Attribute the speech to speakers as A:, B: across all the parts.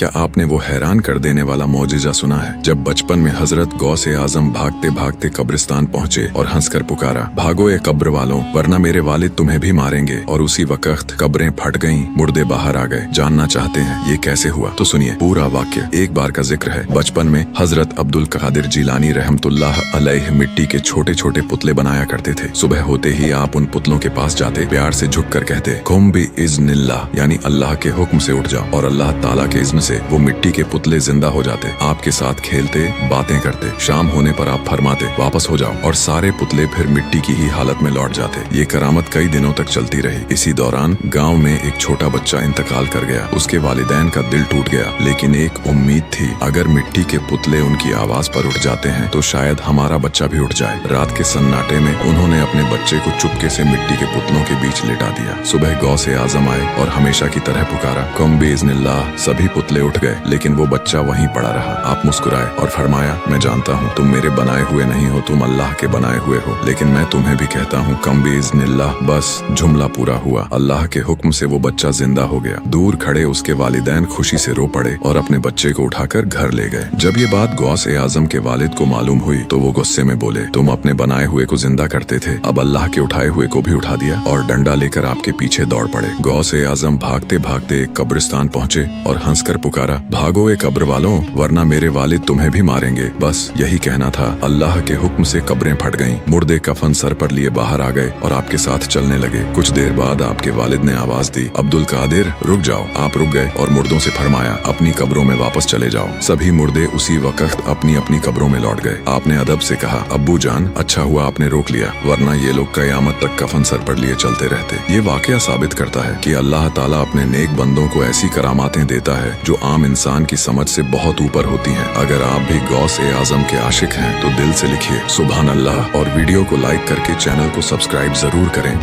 A: क्या आपने वो हैरान कर देने वाला मौजिजा सुना है जब बचपन में हजरत गौसे आजम भागते भागते कब्रिस्तान पहुँचे और हंसकर पुकारा, भागो ये कब्र वालों, वरना मेरे वालिद तुम्हें भी मारेंगे। और उसी वक्त कब्रें फट गईं, मुर्दे बाहर आ गए। जानना चाहते हैं ये कैसे हुआ? तो सुनिए पूरा वाक्य। एक बार का जिक्र है, बचपन में हजरत अब्दुल कादिर जिलानी रहमतुल्लाह अलैह मिट्टी के छोटे छोटे पुतले बनाया करते थे। सुबह होते ही आप उन पुतलों के पास जाते, प्यार से झुक कर कहते, कुम बि इज़्निल्लाह, यानी अल्लाह के हुक्म से उठ जाओ। और अल्लाह ताला के इज़्न से वो मिट्टी के पुतले जिंदा हो जाते, आपके साथ खेलते, बातें करते। शाम होने पर आप फरमाते, वापस हो जाओ, और सारे पुतले फिर मिट्टी की ही हालत में लौट जाते। ये करामत कई दिनों तक चलती रही। इसी दौरान गांव में एक छोटा बच्चा इंतकाल कर गया। उसके वालिदैन का दिल टूट गया, लेकिन एक उम्मीद थी, अगर मिट्टी के पुतले उनकी आवाज पर उठ जाते हैं तो शायद हमारा बच्चा भी उठ जाए। रात के सन्नाटे में उन्होंने अपने बच्चे को चुपके से मिट्टी के पुतलों के बीच लिटा दिया। सुबह गौसे आजम आए और हमेशा की तरह पुकारा, कुम बि इज़्निल्लाह। सभी पुतले उठ गए, लेकिन वो बच्चा वहीं पड़ा रहा। आप मुस्कुराए और फरमाया, मैं जानता हूँ तुम मेरे बनाए हुए नहीं हो, तुम अल्लाह के बनाए हुए हो, लेकिन मैं तुम्हें भी कहता हूँ कम बि इज़्निल्लाह। बस जुमला पूरा हुआ। अल्लाह के हुक्म से वो बच्चा जिंदा हो गया। दूर खड़े उसके वालिदैन खुशी से रो पड़े और अपने बच्चे को उठाकर घर ले गए। जब ये बात गौसे आजम के वालिद को मालूम हुई तो वो गुस्से में बोले, तुम अपने बनाए हुए को जिंदा करते थे, अब अल्लाह के उठाए हुए को भी उठा दिया, और डंडा लेकर आपके पीछे दौड़ पड़े। गौसे आजम भागते भागते एक कब्रिस्तान पहुँचे और हंसकर पुकारा, भागो ये कब्र वालों, वरना मेरे वालिद तुम्हें भी मारेंगे। बस यही कहना था। अल्लाह के हुक्म से कब्रें फट गईं, मुर्दे कफन सर पर लिए बाहर आ गए और आपके साथ चलने लगे। कुछ देर बाद आपके वालिद ने आवाज दी, अब्दुल कादिर रुक जाओ। आप रुक गए और मुर्दों से फरमाया, अपनी कब्रों में वापस चले जाओ। सभी मुर्दे उसी वक्त अपनी अपनी कब्रों में लौट गए। आपने अदब से कहा, अब्बू जान, अच्छा हुआ आपने रोक लिया, वरना ये लोग कयामत तक कफन सर पर लिए चलते रहते। ये वाकया साबित करता है कि अल्लाह ताला अपने नेक बंदों को ऐसी करामातें देता है जो आम इंसान की समझ से बहुत ऊपर होती हैं। अगर आप भी गौसे आजम के आशिक हैं तो दिल से लिखिए सुभान अल्लाह और वीडियो को लाइक करके चैनल को सब्सक्राइब जरूर करें।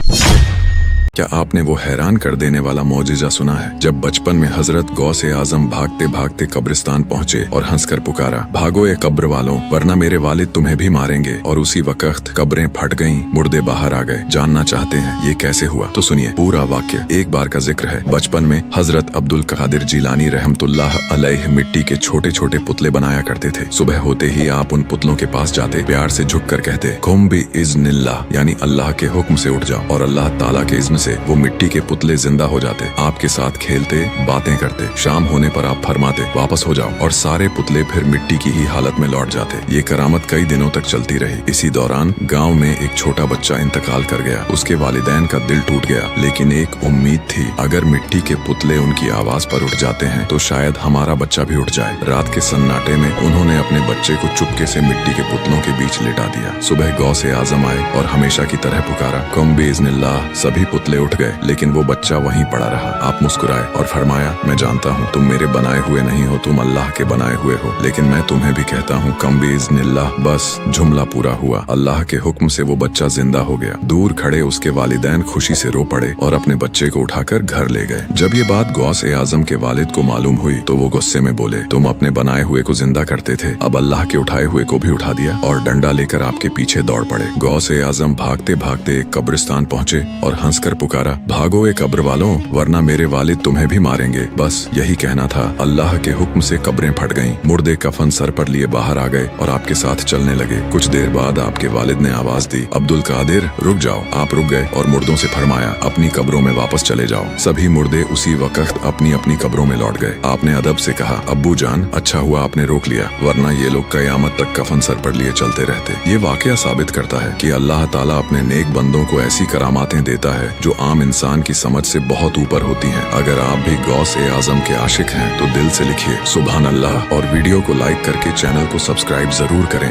A: क्या आपने वो हैरान कर देने वाला मौजिजा सुना है जब बचपन में हजरत गौसे आजम भागते भागते कब्रिस्तान पहुँचे और हंसकर पुकारा, भागो ये कब्र वालों, वरना मेरे वालिद तुम्हें भी मारेंगे। और उसी वक्त कब्रें फट गईं, मुर्दे बाहर आ गए। जानना चाहते हैं ये कैसे हुआ? तो सुनिए पूरा वाक्य। एक बार का जिक्र है, बचपन में हजरत अब्दुल कादिर जिलानी रहमतुल्लाह अलैह मिट्टी के छोटे छोटे पुतले बनाया करते थे। सुबह होते ही आप उन पुतलों के पास जाते, प्यार से झुक कर कहते, कुम बि इज़्निल्लाह, यानी अल्लाह के हुक्म से उठ जाओ। और अल्लाह ताला के इज़्न से वो मिट्टी के पुतले जिंदा हो जाते, आपके साथ खेलते, बातें करते। शाम होने पर आप फरमाते, वापस हो जाओ, और सारे पुतले फिर मिट्टी की ही हालत में लौट जाते। ये करामत कई दिनों तक चलती रही। इसी दौरान गांव में एक छोटा बच्चा इंतकाल कर गया। उसके वालिदैन का दिल टूट गया, लेकिन एक उम्मीद थी, अगर मिट्टी के पुतले उनकी आवाज पर उठ जाते हैं तो शायद हमारा बच्चा भी उठ जाए। रात के सन्नाटे में उन्होंने अपने बच्चे को चुपके से मिट्टी के पुतलों के बीच लिटा दिया। सुबह गौसे आजम आए और हमेशा की तरह पुकारा, कुम बि इज़्निल्लाह। सभी पुतले उठ गए, लेकिन वो बच्चा वहीं पड़ा रहा। आप मुस्कुराए और फरमाया, मैं जानता हूँ तुम मेरे बनाए हुए नहीं हो, तुम अल्लाह के बनाए हुए हो, लेकिन मैं तुम्हें भी कहता हूँ कम बि इज़्निल्लाह। बस जुमला पूरा हुआ। अल्लाह के हुक्म से वो बच्चा जिंदा हो गया। दूर खड़े उसके वालिदैन खुशी से रो पड़े और अपने बच्चे को उठाकर घर ले गए। जब ये बात गौसे आजम के वालिद को मालूम हुई तो वो गुस्से में बोले, तुम अपने बनाए हुए को जिंदा करते थे, अब अल्लाह के उठाए हुए को भी उठा दिया, और डंडा लेकर आपके पीछे दौड़ पड़े। गौसे आजम भागते भागते एक कब्रिस्तान पहुँचे और हंसकर पुकारा, भागो ये कब्र वालों, वरना मेरे वालिद तुम्हें भी मारेंगे। बस यही कहना था। अल्लाह के हुक्म से कब्रें फट गईं, मुर्दे कफन सर पर लिए बाहर आ गए और आपके साथ चलने लगे। कुछ देर बाद आपके वालिद ने आवाज दी, अब्दुल कादिर रुक जाओ। आप रुक गए और मुर्दों से फरमाया, अपनी कब्रों में वापस चले जाओ। सभी मुर्दे उसी वक्त अपनी अपनी कब्रों में लौट गए। आपने अदब से कहा, अब्बू जान, अच्छा हुआ आपने रोक लिया, वरना ये लोग कयामत तक कफन सर पर लिए चलते रहते। ये वाकया साबित करता है कि अल्लाह ताला अपने नेक बंदों को ऐसी करामातें देता है जो आम इंसान की समझ से बहुत ऊपर होती हैं। अगर आप भी गौसे आजम के आशिक हैं तो दिल से लिखिए सुभान अल्लाह और वीडियो को लाइक करके चैनल को सब्सक्राइब जरूर करें।